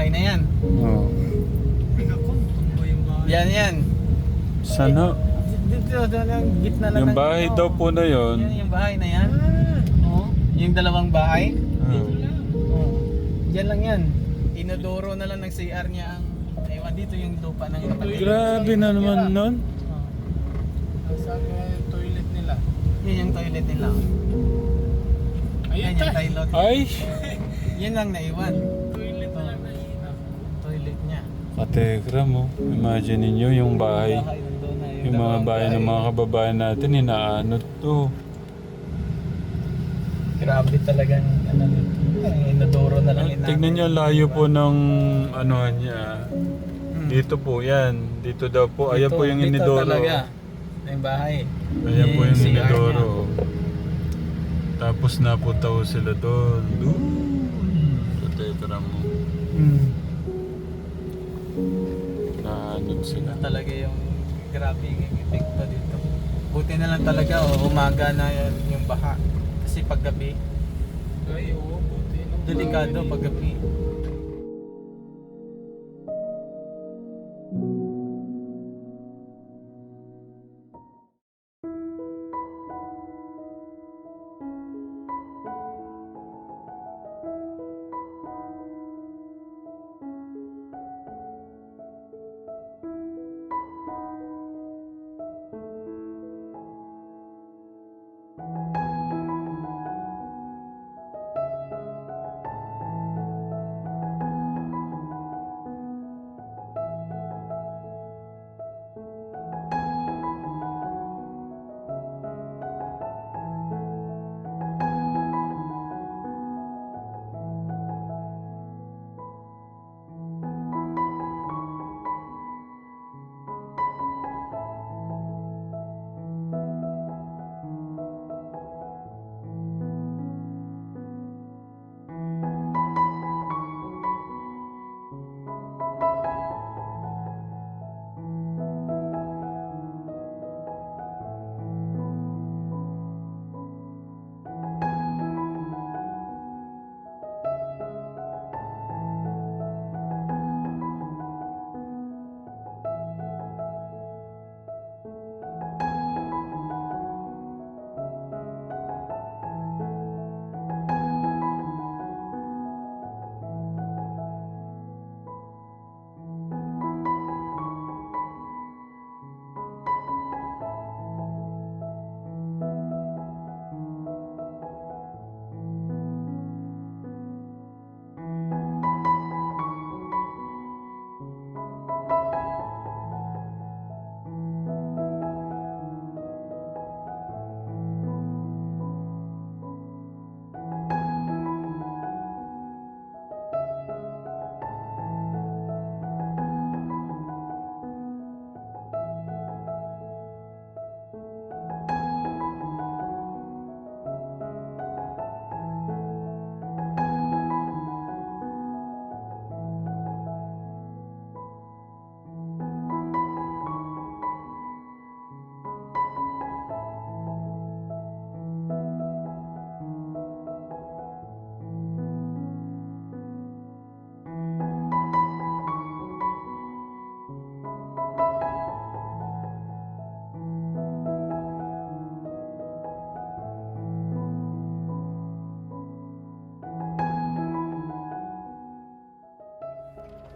bahay na yan. Oh. Yan. Sana? Dito, yung gitna lang. Yung bahay daw po na Yan, yun. yung bahay na yan. Oh, yung dalawang bahay. Oh. Oh, diyan lang yan. Inodoro na lang ng CR niya ang... Ewan, dito yung lupa ng kapatid. Grabe na naman nun. Oh. Saan yung toilet nila? Yan yung toilet nila. Yan yung toilet. Ay! Yan lang naiwan. Toilet na lang na Toilet niya. Kategra mo. Imagine ninyo yung bahay. Nandun na Yung mga bahay ng mga kababayan natin, inaanot to. Grabe talagang ano, inodoro na lang inabot. Tignan nyo, layo po ng ano niya. Dito po yan. Dito daw po. Ayan po yung inidoro. Dito talaga. Yung bahay. Ayan po yung CR inidoro. Tapos napunta ko sila doon. Doon. Kategra mo. Naanot sila. Talaga yung grabe yung epekto dito. Buti na lang talaga umaga na yung baha. Kasi paggabi, Ay, oo, buti. delikado paggabi.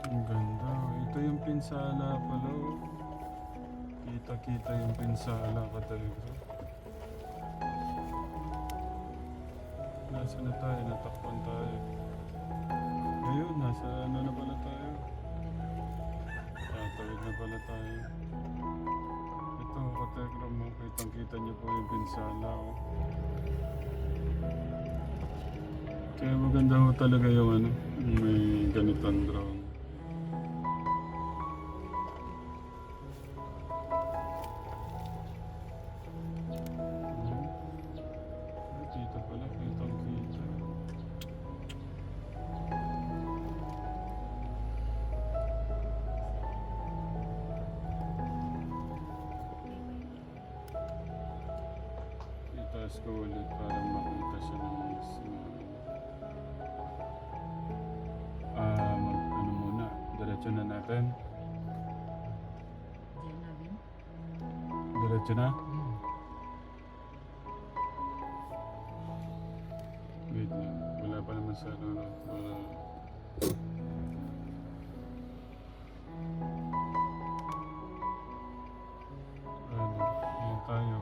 Ang ganda. Ito yung pinsala pala. Oh. Kita-kita yung pinsala ka talaga. Nasa na tayo? Natakpan tayo. Ngayon, nasa ano na pala tayo? Tatawid na pala tayo. Ito, kategram mo. Kitang-kita niyo po yung pinsala. Oh. Kaya maganda ho talaga yung ano, may ganitong drone. Dito pala, kitang-kita. Itaas ko ulit para makita siya ng mas ano Diretso na natin. Diyan na din. Diretso na. Wait lang. Wala pa naman sa ano. Yan tayo.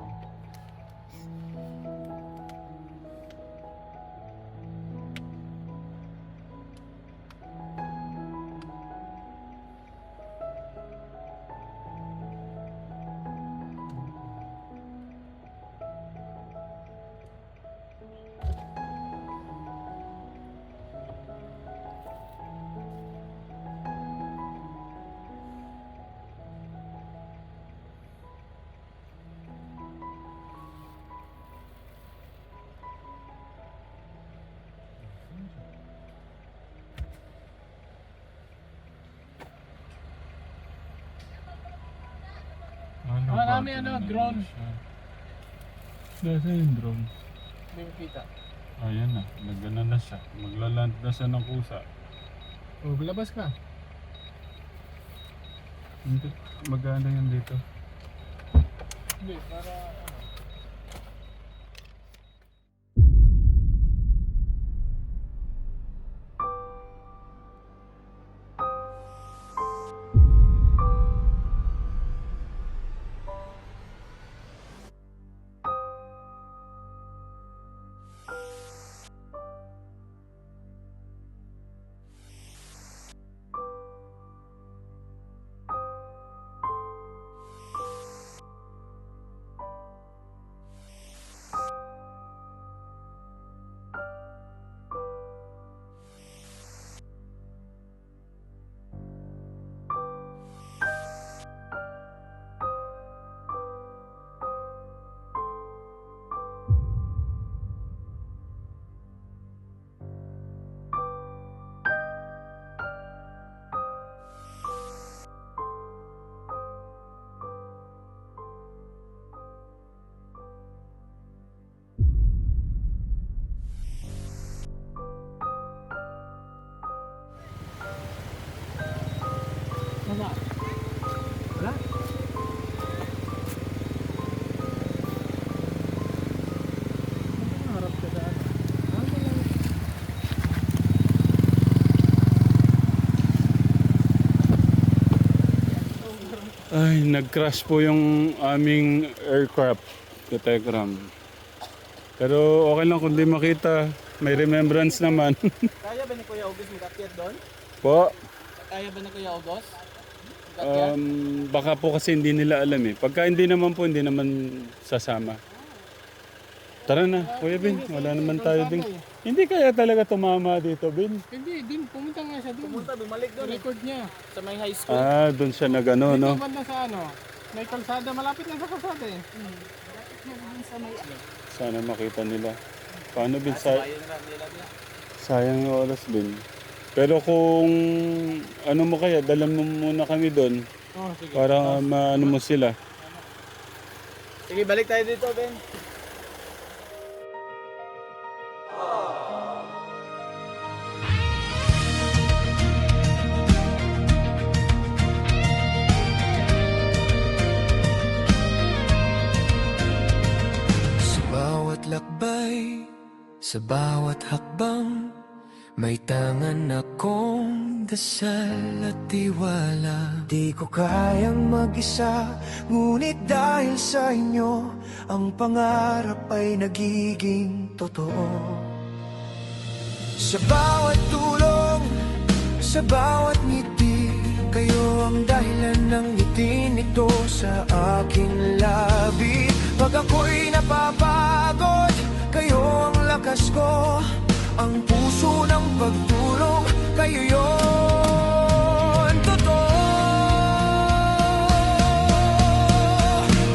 Marami drone. Nasaan yung drone? Hindi mo kita. Ayan na, nagana na siya. Maglaland na siya ng kusa. O, labas ka. Hindi, magana yan dito. Hindi, para ano. Wala. Wala? Harap ka daan. Ay, nag-crash po yung aming aircraft. Kategram. Pero okay lang kung di makita. May remembrance naman. Kaya ba ni Kuya August mag-akyat doon? Po, Kaya ba ni Kuya August? baka po kasi hindi nila alam eh. Pagka hindi naman po, hindi naman sasama. Tara na, Kuya Bin. Wala naman tayo din. Hindi kaya talaga tumama dito, Bin. Hindi, din. Pumunta nga siya doon. Pumunta, bumalik doon. Record niya. Sa may high school. Ah, doon siya nag-ano, no? Dito banda sa ano. May kalsada. Malapit na sa kalsada eh. Sana makita nila. Paano, Bin? Ayun na nila niya. Sayang yung oras, Bin. Pero kung ano mo kaya, dalan mo muna kami doon Oh, sige. para maano mo sila. Sige, balik tayo dito, Ben. Sa bawat lakbay, sa bawat hakbang, may tangan akong dasal at tiwala. Di ko kayang mag-isa, ngunit dahil sa inyo, ang pangarap ay nagiging totoo. Sa bawat tulong, sa bawat ngiti, kayo ang dahilan ng ngiti nito sa aking labi. Pag ako'y napapagod, kayo ang lakas ko. Ang puso ng pagtulong, kayo yun, totoo.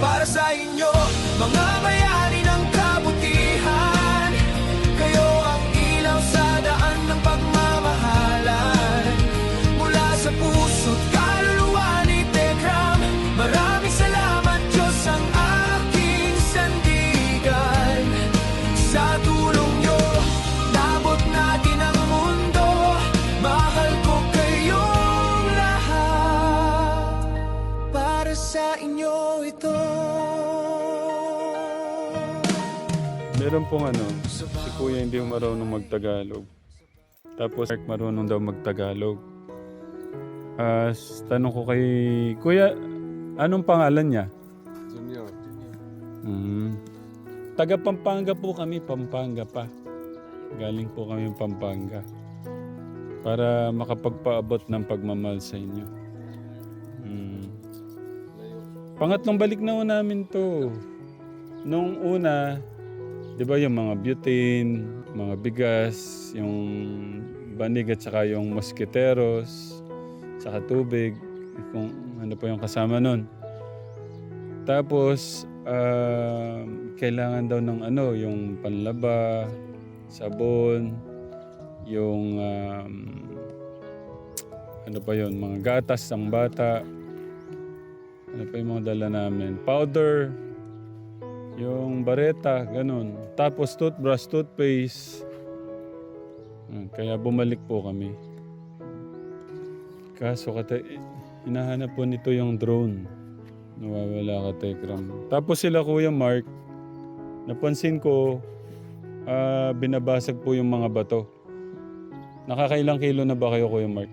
Para sa inyo, mga bayani ng kabutihan, kayo ang ilaw sa daan ng pagmamahalan. Mula sa puso't kaluluwa ni Tekram, maraming salamat Diyos ang aking sandigan. Sa tulong nyo, natin ang mundo, Meron pong ano, si Kuya hindi marunong magtagalog. Tapos marunong daw magtagalog. Tanong ko kay Kuya, anong pangalan niya? Junior. Taga Pampanga po kami, Pampanga pa. Galing po kami Pampanga. Para makapagpaabot ng pagmamahal sa inyo. Pangatlong balik na ho namin to. Nung una, di ba yung mga butane, mga bigas, yung banig at saka yung mosquiteros, saka tubig, kung ano pa yung kasama nun. Tapos, kailangan daw ng ano, yung panlaba, sabon, yung ano pa yun, mga gatas ng bata. Ano pa yung mga dala namin? Powder, yung bareta, ganun. Tapos toothbrush, toothpaste. Kaya bumalik po kami. Kaso hinahanap po nito yung drone. Nawawala ka, Tekram. Tapos sila Kuya Mark, napansin ko, binabasag po yung mga bato. Nakakailang kilo na ba kayo, Kuya Mark?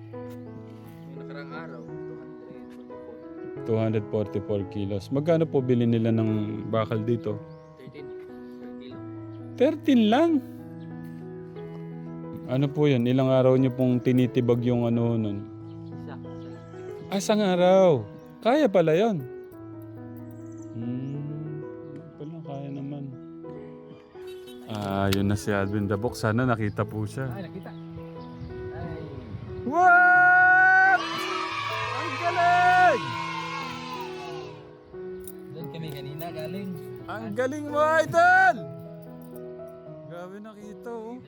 Nakarang araw, 244 kilos. Magkano po bilhin nila ng bakal dito? 13 kilo. 13 lang? Ano po yun? Ilang araw niyo pong tinitibag yung ano nun? Asang araw? Kaya pala yun? Pala, kaya naman. Yun na si Alvin Dabok. Sana nakita po siya. Ay, nakita. Ay. What? Ang galing! Doon kami kanina galing. Ang galing mo, Idol! Grabe nakita, oh.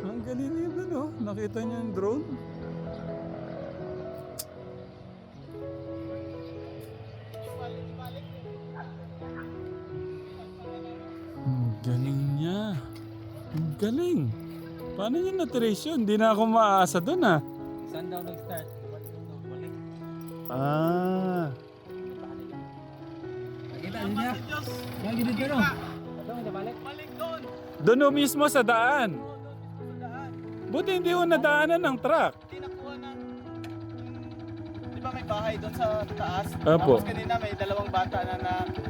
Ang galing niya ba, no? Nakita niya yung drone? Ang galing niya. Ang galing. Paano niya na-trace yun? Hindi na ako maaasa doon, ah. Saan daw nag-start? Balik. Nakita niya? Lagi dito no? Balik doon. Doon mismo sa daan. Buti hindi ko nadaanan ng truck. Hindi nakuha ng... Di ba may bahay doon sa taas? Apo. Tapos kanina may dalawang bata na nandun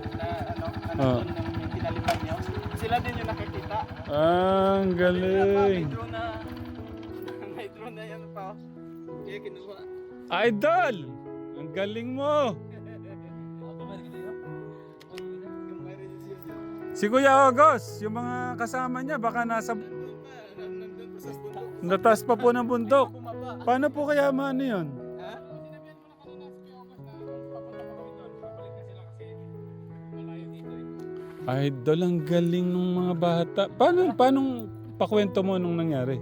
ng tinalipan nyo. Sila din yung nakikita. Ang galing. May drone na yan pa. Kaya kinuha. Idol! Ang galing mo. Si Kuya August, yung mga kasama niya, baka nasa... Nandun pa sa bundok. Natas pa po ng bundok. Bumaba. Paano po kaya maano yun? Ha? Sinabihan mo na kanina si Kuya August na papunta pa kami doon. Babalik na sila kasi malayo dito eh. Idol, ang galing ng mga bata. Paano pakwento mo nung nangyari?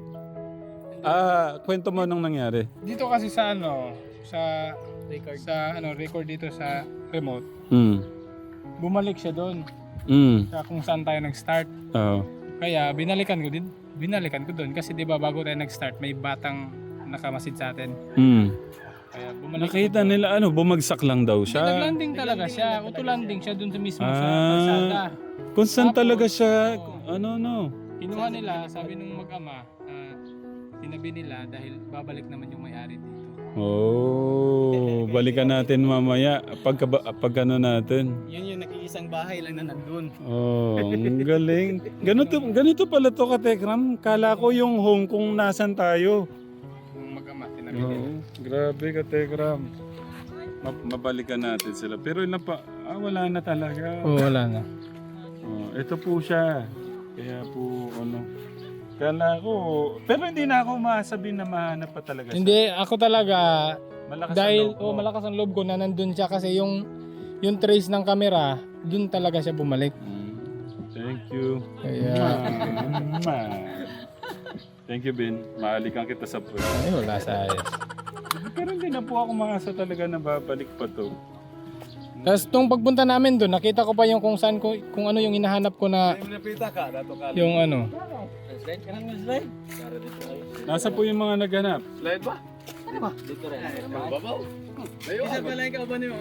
Kwento mo nung nangyari. Dito kasi sa ano, sa Record. record dito sa remote. Bumalik siya doon. Sa kung saan tayo nag-start. Oo. Kaya binalikan ko doon kasi 'di ba bago tayo nag-start may batang nakamasid sa atin. Kaya bumalik. Nakita nila bumagsak lang daw siya. Nag-landing talaga siya. Auto-landing siya doon sa mismo sa kalsada. Kung saan Tapos, talaga siya, oo. Kinuha nila, sabi nung mag-ama, tinabi nila dahil babalik naman yung may-ari dito. Balikan natin mamaya pag ano natin. Yun yung nakiisang bahay lang na nandun. Ang galing. Ganito pala to, Katekram. Kala ko yung Hong Kong nasan tayo. Yung mag-ama, tinabi nila. Grabe, Katekram. Mabalikan natin sila. Pero ilan pa? Wala na talaga. Wala na. Ito po siya. Kaya po kala ko, pero hindi na ako masabi na mahanap pa talaga siya. Hindi, ako talaga, Malakas dahil ang loob mo. malakas ang loob ko na nandun siya kasi yung trace ng camera, dun talaga siya bumalik. Thank you. Kaya, Thank you, Ben. Maalikan kita sa puso. ay wala sa ayos. Pero hindi na po ako maasa talaga na babalik pa to. Tapos nung pagpunta namin doon, nakita ko pa yung kung saan ko, kung ano yung hinahanap ko na yung ano. Slide ka ng slide. Nasa po yung mga naghanap? Slide ba? Ano ba? Dito rin. Babaw. Isa pala yung kauban mo.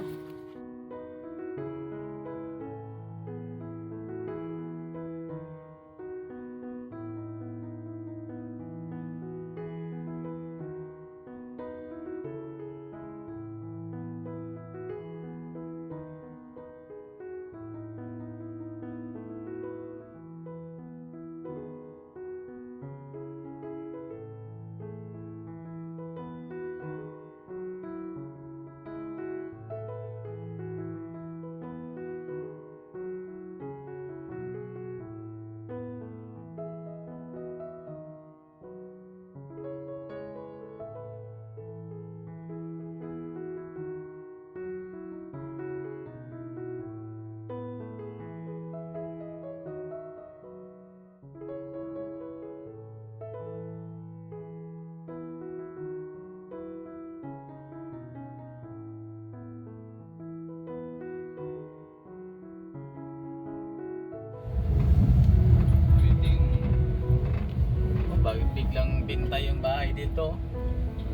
Bakit biglang binta yung bahay dito?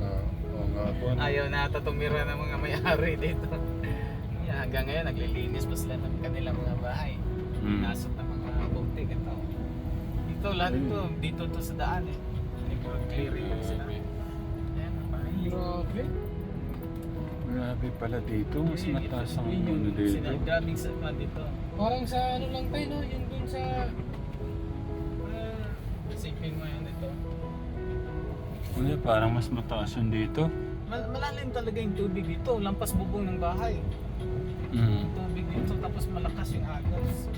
Oo nga po. Ayaw na ata tumira ng mga may-ari dito. Yeah, hanggang ngayon naglilinis pa sila ng kanilang mga bahay. Nasot ng mga putik ito. Dito lahat ito, dito to sa daan eh. Nag-clearing lang sila. Ayan, ang bahay. Grabe pala dito. Mas mataas ang Yun yung ano dito. Grabing sa dito. Parang sa ano lang tayo, no? Yun dun sa... Isipin mo yan ito. Hindi, parang mas mataas yung dito. Malalim talaga yung tubig dito. Lampas bubong ng bahay. Mm. Tubig dito tapos malakas yung agos.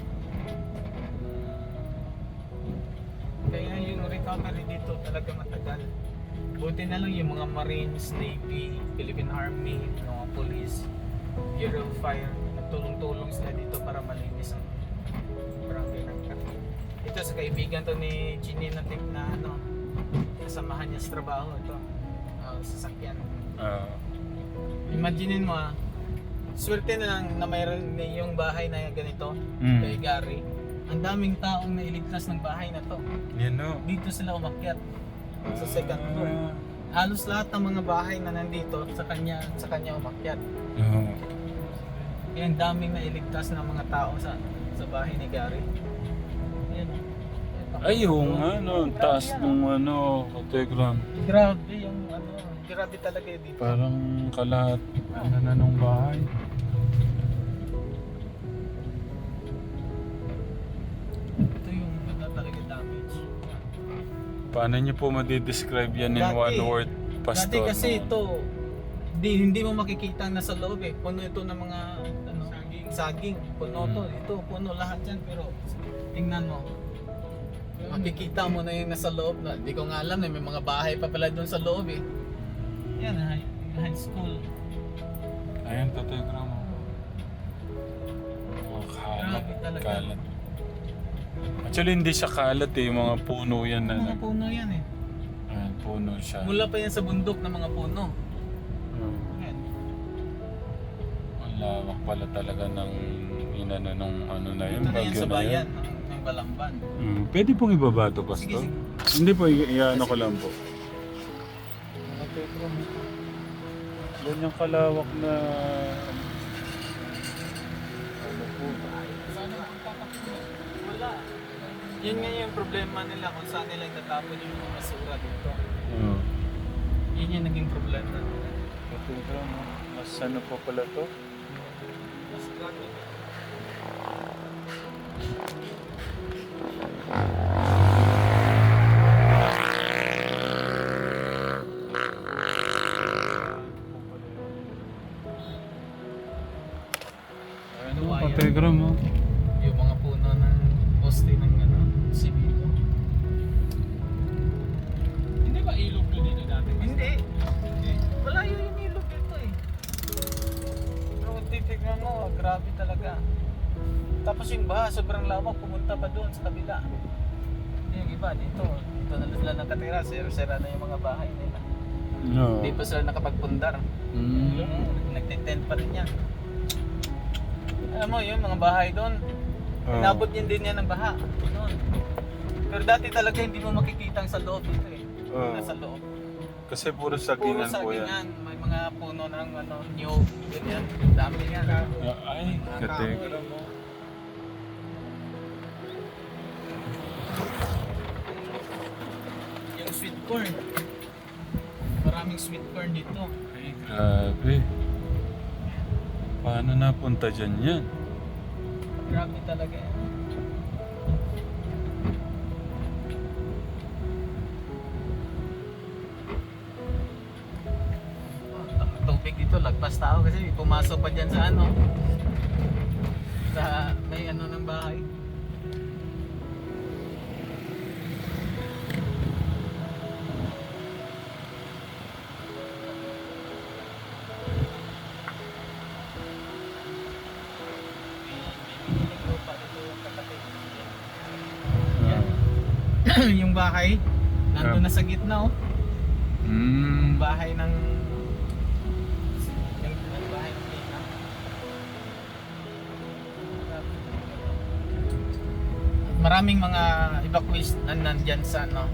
Kaya yung recovery dito talaga matagal. Buti na lang yung mga Marines, Navy, Philippine Army, mga Police, Bureau of Fire, nagtulong-tulong sila dito para malinis ang barangay ng Kati. Ito sa kaibigan to ni Ginny na ano, kasamahan niya sa trabaho ito. Sasakyan. Imaginin mo swerte na lang na mayroon yung bahay na ganito kay Gary. Ang daming taong nailigtas ng bahay na to. Yan no. Dito sila umakyat sa second floor. Halos lahat ng mga bahay na nandito sa kanya umakyat. Oo. Kaya ang daming nailigtas ng mga tao sa bahay ni Gary. Ayan. Ay, yung ano, taas nung ano, Kategram. Grabe yung ano, grabe talaga yun dito. Parang kalat, ano na nung bahay. Ito yung ano talaga damage. Paano niyo po madidescribe yan in Dati- one word, Pastor? Dati kasi no? ito, hindi mo makikita ang nasa loob eh. Puno ito ng mga ano, saging. Puno to. Ito, puno lahat yan. Pero tingnan mo. Makikita mo na yung nasa loob na. Hindi ko nga alam na may mga bahay pa pala doon sa loob eh. Yan, high school. Ayan, Kategram. Oh, kalat, Grabe talaga. kalat. Actually, hindi siya kalat eh. Yung mga puno yan na. Mga puno yan eh. Ayan, puno siya. Mula pa yan sa bundok ng mga puno. Yan. Ang lawak pala talaga ng inano nung ano na yun, Ito na yan bagyo sa na bayan yan. ng Balamban. Pwede pong ibaba ito, Pastor? Sige, Hindi po, iano ko lang po. Ganyang kalawak na... Ano po? Wala. Yun nga yung problema nila kung saan nila itatapon yung mga basura dito. Yun yung naging problema nila. Kategram, mas ano po pala to? Mas grabe. Ano po, Wire. Kategram, oh. Yung mga puno ng poste ng ano, simento. Hindi ba ilog to dito dati? Hindi. Malayo yung ilog dito eh. Pero kung titignan mo, grabe talaga. Tapos yung baha, sobrang lawak, pumunta pa doon sa kabila. Hindi yung iba, dito na sila nakatira, sira-sira na yung mga bahay nila. No. Hindi pa sila nakapagpundar. Nagtitent pa rin yan. Alam mo, yung mga bahay doon, inabot yun din yan ng baha. Noon. Pero dati talaga hindi mo makikita ang sa loob dito eh. Nasa loob. Kasi puro Puro sagingan po yan. sagingan. May mga puno ng ano, nyog, ganyan. Dami yan. Ay, katekra mo. Yung sweet corn. Maraming sweet corn dito. Ay, grabe. Paano napunta dyan yan? Grabe talaga yan. Ang tubig dito, lagpas tao kasi pumasok pa dyan sa ano. Sa may ano ng bahay. Yung bahay, nandun na sa gitna oh. Hmm. Bahay ng yung bahay ng Lina. Maraming mga evacuees nandyan sa ano,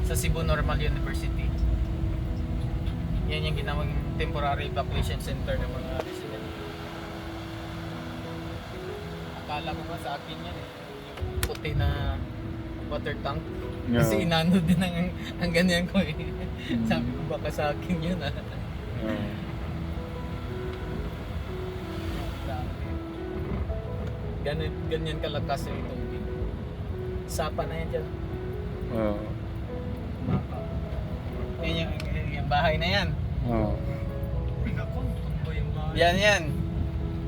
sa Cebu Normal University. Yan yung ginawang temporary evacuation center ng mga resident. Akala ko nga sa akin yan eh, yung puti na water tank. Yeah. Kasi inano din ang ganyan ko eh. Sabi ko baka sa akin yun ah. Yeah. Ganyan kalakas yung tubig. Sapa na yan dyan. Oh. Yung bahay na yan. Oh. Yan.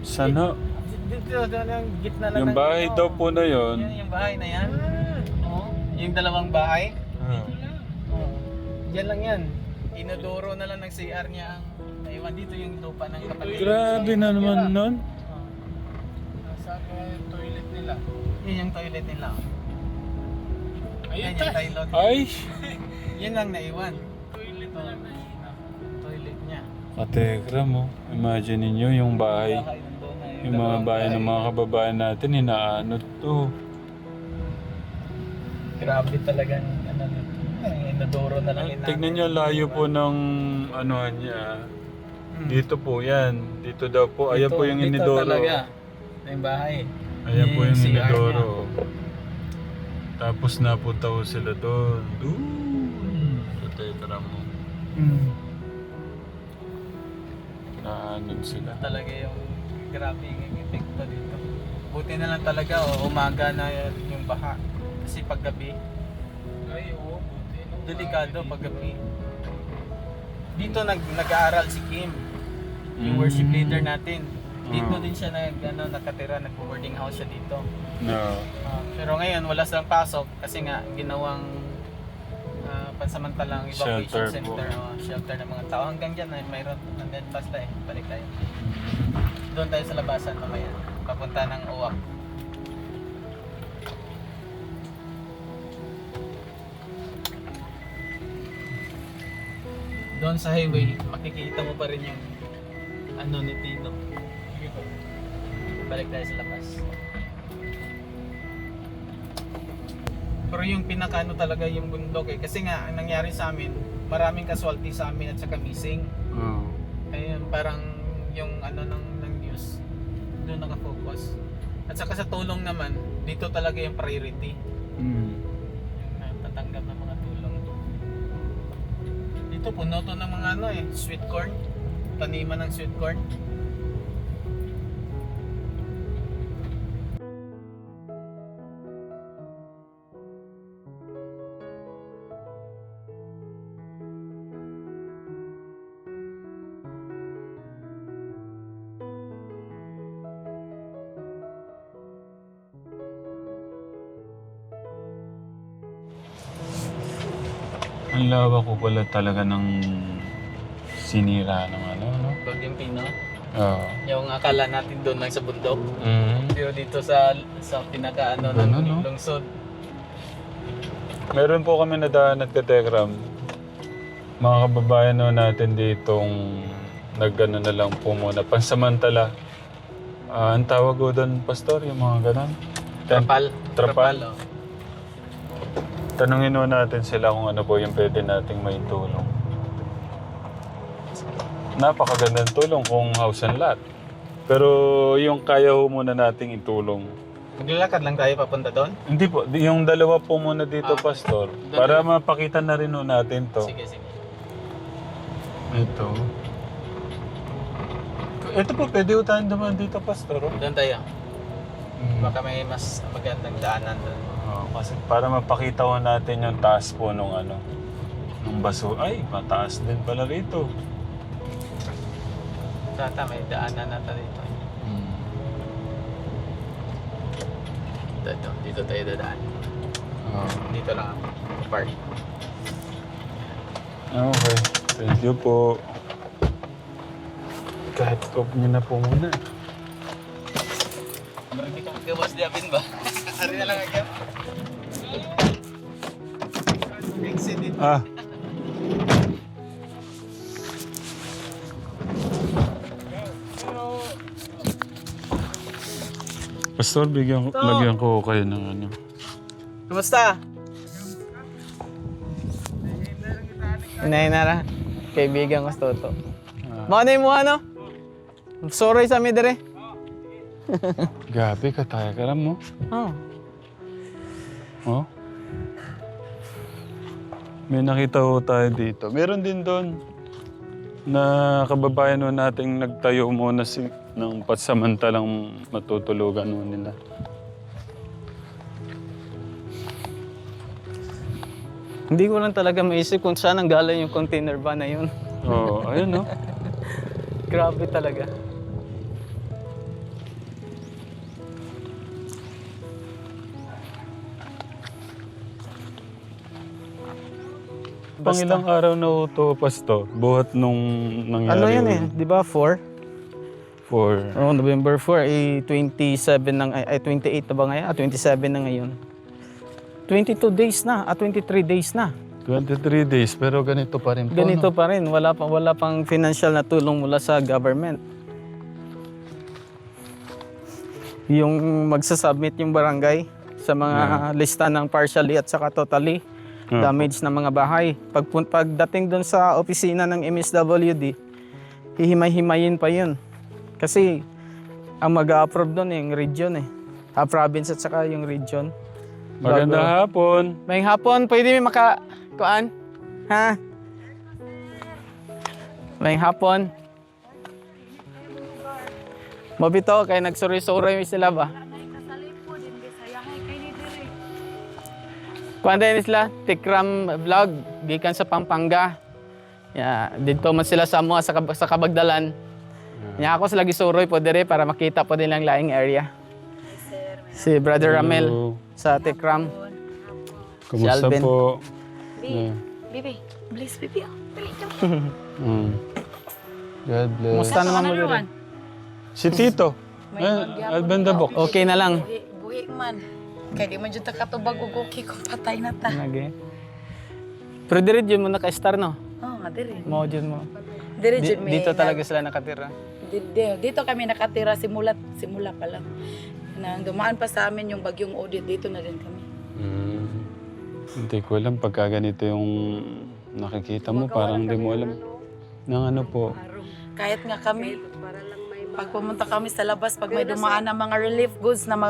Sana, Dito, yung gitna lang yung ng- bahay Oo. daw po na yon. Yan, yung bahay na yan. Oo. Yung dalawang bahay. Oo. Diyan lang yan. Inodoro na lang ng CR niya ang naiwan dito yung lupa ng kapatid. Grabe na naman nun. Nasa yung toilet nila. Yun yung toilet nila. Ayun Yan ta. yung toilet. Ay! Yun lang naiwan. Toilet na lang na. Toilet niya. Katekra mo. Imagine ninyo yung bahay. Bahay nandun na Yung mga bahay ng mga kababayan natin, inaano to. Grabe talagang ano nito. Inodoro na lang yun. Tignan nyo, layo po ng ano niya. Dito po yan. Dito daw po. Ayan po yung Dito inidoro. talaga. Yung bahay. Ayan po yung CR niya. inidoro. Tapos napunta ko sila doon. Doon. Katekra mo. Naanod sila. Talaga yung grabe yung epekto dito. Buti na lang talaga umaga na yung baha. Kasi paggabi, Ay, oo. Buti. delikado paggabi. Dito nag-aaral si Kim, yung Mm. worship leader natin. Dito Ah. din siya nakatira, nag-boarding house siya dito. No. Pero ngayon wala silang pasok kasi nga ginawang pansamantalang evacuation Shelter po. center, shelter ng mga tao. Hanggang dyan mayroon, hanggang basta balik tayo. Doon tayo sa labasan mamaya, papunta ng Uwak. Doon sa highway, makikita mo pa rin yung ano ni Tino. Balik tayo sa labas. Pero yung pinakaano talaga yung bundok eh. Kasi nga, ang nangyari sa amin, maraming casualty sa amin at saka missing. Oh. Kaya parang yung ano ng news, doon nakafocus. At saka sa tulong naman, dito talaga yung priority. Mm. Yung natatanggap ng mga tulong. Dito puno to ng mga ano eh, sweet corn. Taniman ng sweet corn. Ang lawak ko pala talaga ng sinira ng ano, no? Bagyong Pino. Oo. Yung akala natin doon lang sa bundok. Mm. Pero dito sa pinaka ano ng Ganun, no? lungsod. Meron po kami nadaan at katekram. Mga kababayan no, natin ditong nag-ano na lang po muna. Pansamantala. Ang tawag ko doon, pastor, yung mga ganon. Trapal. Trapal. Oh. Tanungin mo natin sila kung ano po yung pwede nating may tulong. napakagandang tulong kung house and lot. Pero yung kaya ho muna nating itulong. Maglalakad lang tayo papunta doon? Hindi po, yung dalawa po muna dito, Pastor. Para mapakita na rin ho natin to. Sige, sige. Ito. Ito po, pwede ho tayong dumaan dito, Pastor. Oh. Doon tayo. Baka may mas magandang daanan doon. Kasi para mapakita ho natin yung taas po nung ano, nung baso. Ay, mataas din pala rito. Tata, may daanan na tayo dito. Dito tayo dadaan. Dito lang ako. Park. Okay. Thank you po. Kahit scope niyo na po muna. Marami kang gawas diapin ba? Ari na lang agad. Exit. Ah. Pastor, lagyan ko kayo ng ano. Kumusta? Inay-inara. Kaibigan ko sa Toto. Manay mo ano? Sorry sa mi dire. Gabi, kataya ka lang mo. Oh. Oh? May nakita ho tayo dito. Meron din doon na kababayan ho nating nagtayo muna ng patsamantalang matutulugan ho nila. Hindi ko lang talaga maisip kung saan ang galing yung container van na yun. Oo, ayun no. Grabe talaga. Pang ilang araw na ho to, Pasto? Buhat nung nangyari. Ano yan eh, di ba? 4? Oh, November 4, 27 ng, 28 na ba ngayon? 27 na ngayon. 22 days na, 23 days na. 23 days, pero ganito pa rin po. Ganito pa rin, wala pang financial na tulong mula sa government. Yung magsasubmit yung barangay sa mga lista ng partially at saka totally damage na mga bahay. Pagdating doon sa opisina ng MSWD, hihimay-himayin pa yun. Kasi ang mag-a-approve doon yung region eh. Province at saka yung region. Magandang hapon. May hapon, pwede may kuan? Ha? May hapon. Mabito, kaya nagsuri-suri sila ba? Kuan din sila, Tikram Vlog, gikan sa Pampanga. Dito man sila sa mga sa Kabagdalan. Ako sila gisuroy po dire para makita po din ang laing area. Si Brother Ramel sa Tikram. Kumusta Alvin. po? Bibi, bless Bibi. God bless. Kumusta naman mo dire? Si Tito. Alvin Dabok. Okay na lang. Buhi man. Kaya di man dyan katubag ug okay kung patay na ta. Nage. Pero dire dyan mo naka-star no? Oo, nga dire. Mo dyan mo. Dire dyan may... Dito talaga sila nakatira. Dito kami nakatira simula pa lang. Nang dumaan pa sa amin yung bagyong Odette, dito na din kami. Hindi ko alam pagka ganito yung nakikita mo, parang hindi mo alam. Nang ano po. Kahit nga kami, pag pumunta kami sa labas, pag may dumaan na mga relief goods na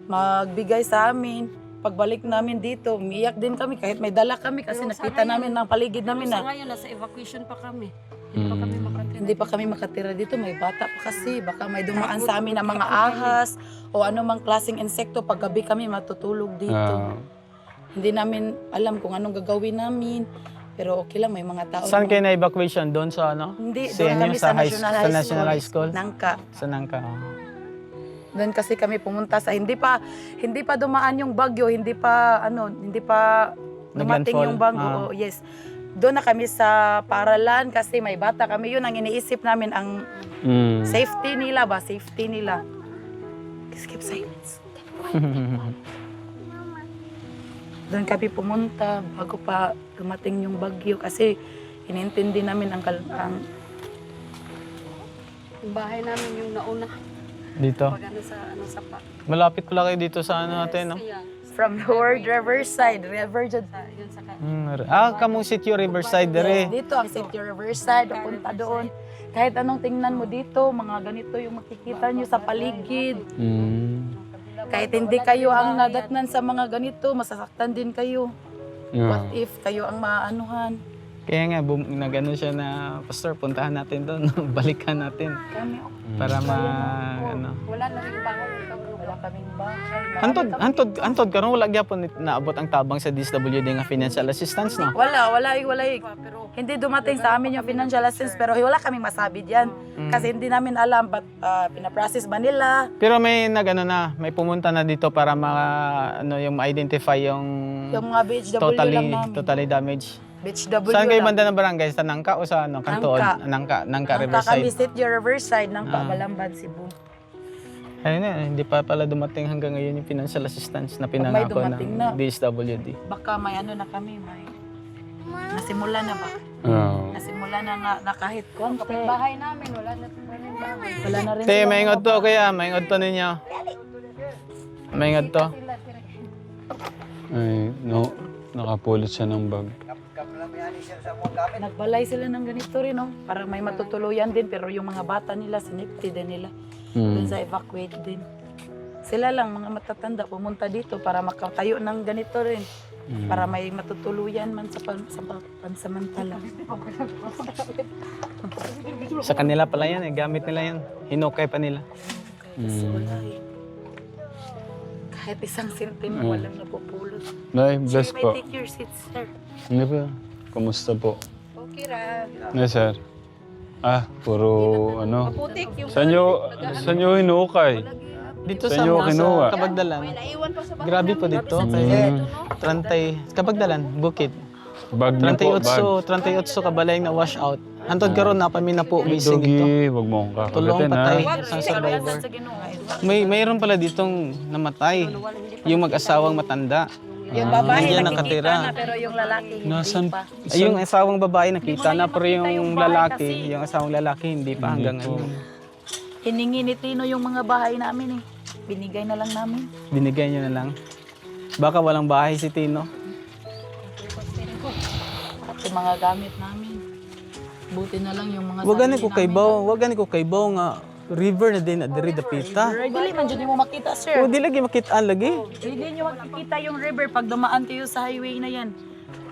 magbigay sa amin, pagbalik namin dito, umiyak din kami kahit may dala kami kasi nakita namin ng paligid namin na. Sa ngayon, nasa evacuation pa kami. Hindi pa kami makatira. Hindi pa kami makatira dito, may bata pa kasi. Baka may dumaan sa amin na mga ahas o anumang klaseng insekto. Paggabi kami matutulog dito. Hindi namin alam kung anong gagawin namin. Pero okay lang, may mga tao. Saan kayo na-evacuation? Doon sa ano? Hindi, Sa doon inyo, kami sa National High School? Nangka. Sa Nangka. Doon kasi kami pumunta sa hindi pa dumaan yung bagyo, hindi pa dumating Naglandfall? yung bagyo. Oh, yes. Doon na kami sa paralan kasi may bata kami. Yun ang iniisip namin, ang safety nila. Keep silence. Doon kami pumunta bago pa dumating yung bagyo kasi inintindi namin ang Yung bahay namin yung nauna. Dito? Pag ano sa pa. Malapit pala kayo dito sa ano natin, no? Kaya, From the word Riverside, River jud. Yun sa Kamong Sitio Riverside dere. Dito ang City Riverside, punta doon. Kahit anong tingnan mo dito, mga ganito yung makikita nyo sa paligid. Kahit hindi kayo ang nadatnan sa mga ganito, masasaktan din kayo. What if kayo ang maanuhan? Kaya nga, nag-ano siya na, Pastor, puntahan natin doon, balikan natin. Kami, Para ano. Wala na rin bangon. wala kaming bahay. Antod karon wala gyapon naabot ang tabang sa DSWD nga financial assistance, no? Wala. Hindi dumating sa amin yung financial assistance, pero wala kaming masabi diyan. Kasi hindi namin alam, but pinaprocess ba nila? Pero may may pumunta na dito para yung ma-identify yung Yung mga BHW lang namin. totally damaged. BHW Saan kayo lang. banda ng barangay? Sa Nangka o sa Kantoon? Nangka Nangka Riverside. kami, City Riverside, Nangka, Balambad, Cebu. Ayun na, hindi pa pala dumating hanggang ngayon yung financial assistance na may pinangako dumating ng na. DSWD. Baka may ano na kami, may nasimula na ba? Nasimula na nga na kahit konti. Bahay namin, wala na rin bahay. Wala na rin Te, silang maingod mga to kaya, maingod to ninyo. Maingod to. Ay, no. Nakapulot siya ng bag. Nagbalay sila ng ganito rin, no? Parang may matutuluyan din, pero yung mga bata nila, sinipti din nila. Dun sa evacuate din. Sila lang, mga matatanda, pumunta dito para makatayo ng ganito rin. Para may matutuluyan man sa pansamantala. Sa kanila pala yan, gamit nila yan. Hinukay pa nila. Kasi wala eh. Kahit isang sentimo walang napupulot. Nay, bless Sir, po. may take your seats, sir. Hindi ba? Kumusta po? Okay ra. Nay, sir. Puro ano. Putik yung Saan nyo hinukay? Dito Sa sa inyo mga kinuha? Kabagdalan. naiwan pa sa bahay. Grabe po dito. Kabagdalan, Bukid. Bag niyo po, bag. 38 kabalay na wash out. Antod karon na pami na po missing ito. Dogi, wag mo akong Tulong kakagatin ha. patay sa survivor. Mayroon pala ditong namatay. Yung mag-asawang matanda. Yung babae Nandiyan nakikita nakatira. na, pero yung lalaki hindi Nasan? pa. Ay, yung asawang babae nakita na, pero makita yung yung bahay lalaki, kasi. yung asawang lalaki hindi pa hanggang Hindi po. ngayon. Hiningi ni Tino yung mga bahay namin eh. Binigay na lang namin. Binigay niyo na lang. Baka walang bahay si Tino. At yung mga gamit namin. Buti na lang yung mga Wag gani ko namin. kay Baw nga river na din at diri dapita. Sir, dili man dyan mo makita, sir. O di lagi makitaan lagi. Hindi nyo makikita yung river pag dumaan kayo sa highway na yan.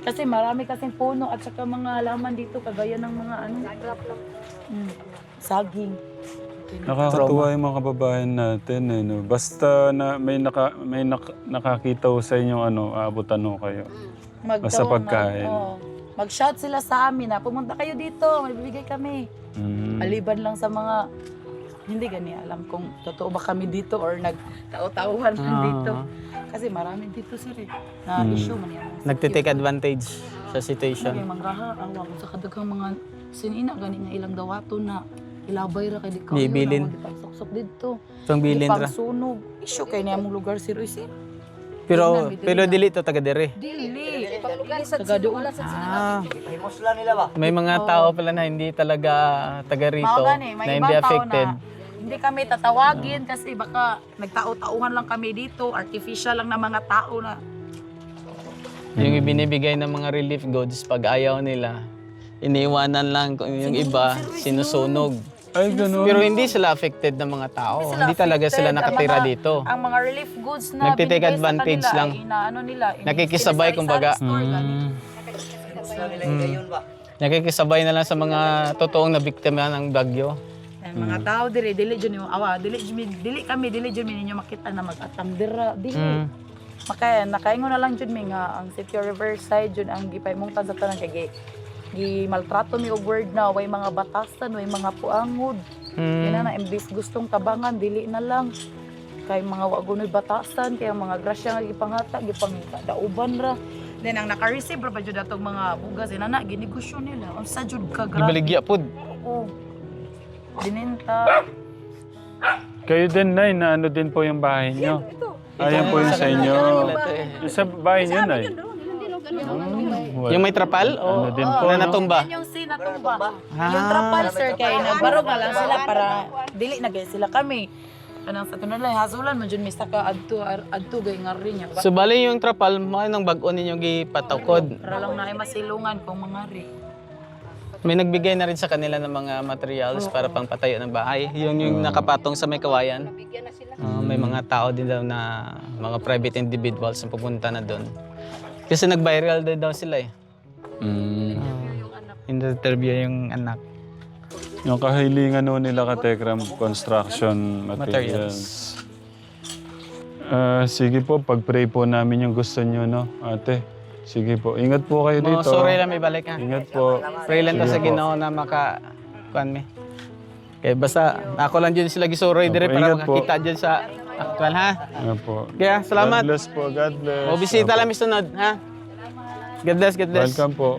Kasi marami kasing puno at saka mga halaman dito kagaya ng mga saging. Nakakatuwa yung mga kababayan natin eh, no? Basta na may nakakita ko sa inyo aabutan ho kayo. Basta pagkain. Mag-shout sila sa amin na pumunta kayo dito, may bibigay kami. Maliban lang sa mga hindi gani alam kung totoo ba kami dito or nagtao-tauhan lang dito. Kasi marami dito sir eh, na issue man yan. Nagte-take advantage sa May situation. mangraha, awa ko sa kadaghang mga sinina gani nga ilang dawato na ilabay ra kay di kayo Bibilin. na pagsuksok dito. Itong bilin ra. Pagsunog, issue kay na mong lugar sir sir. Pero dili to taga dire. Dili. Paglugar sa Taga doon. May mga tao pala na hindi talaga taga rito Mao gani, may na hindi ibang tao affected. na hindi kami tatawagin kasi baka nagtao-tauhan lang kami dito, artificial lang na mga tao na Yung ibinibigay ng mga relief goods pag ayaw nila, iniiwanan lang yung iba, sinusunog. Ay, gano'n. Pero hindi sila affected ng mga tao. Hindi talaga sila affected. nakatira Ang mga- dito. Ang mga relief goods na Nagtitake binigay sa advantage kanila lang. ay inaano nila, Nakikisabay, kumbaga. Nakikisabay na lang sa mga totoong na biktima ng bagyo. Ang mga tao dili jud yung awa, dili jud mi ninyo makita na mag-atang dira, dili. Makaya nakaingon na lang jud mi nga ang City Riverside jud ang gipaymungtan sa tanan kay gi maltrato mi og word na way mga batasan, way mga puangod. Yan na imbis gustong tabangan dili na lang kay mga wagonoy batasan kay ang mga grasya nga gipanghatag gipangdauban ra. Then ang naka-receive ra ba jud atong mga bugas na ginegosyo nila. Unsa jud ka grabe. Ibaligya pod. Oo. Dininta. Kayo din, Nay, na din po yung bahay niyo. Ayan po yung sa inyo. Yung sa bahay niyo, Nay. Yung may trapal o Ano din po, na no? natumba? Yan yung sinatumba. Yung trapal, sir, kay nagbarog na lang sila para dili na gaya sila kami. Kanang sa tunod lang hasulan man jud mista ka adto gay nga rin niya. So bali yung trapal mo nang bag-o ninyo gipatukod. Para lang na ay masilungan kung mga ri. May nagbigay na rin sa kanila ng mga materials para pang patayo ng bahay. Yung nakapatong sa may kawayan. Bigyan na sila. May mga tao din daw na mga private individuals na pupunta na doon. Kasi nag-viral din daw sila eh. Interview yung anak. Yung kahilingan nun nila Katekram, construction materials. Sige po, pag-pray po namin yung gusto nyo, no, ate. Sige po, ingat po kayo Mo dito. sorry lang may balik ha. Ingat po. Pray lang to Sige sa po. Ginoo na kuan mi. Kaya basta ako lang dyan sila gisuroy dire para Ingat po. makakita dyan sa actual ha. Ingat po. Kaya salamat. God bless po, God bless. O bisita lang sunod ha. God bless, God bless. Welcome po.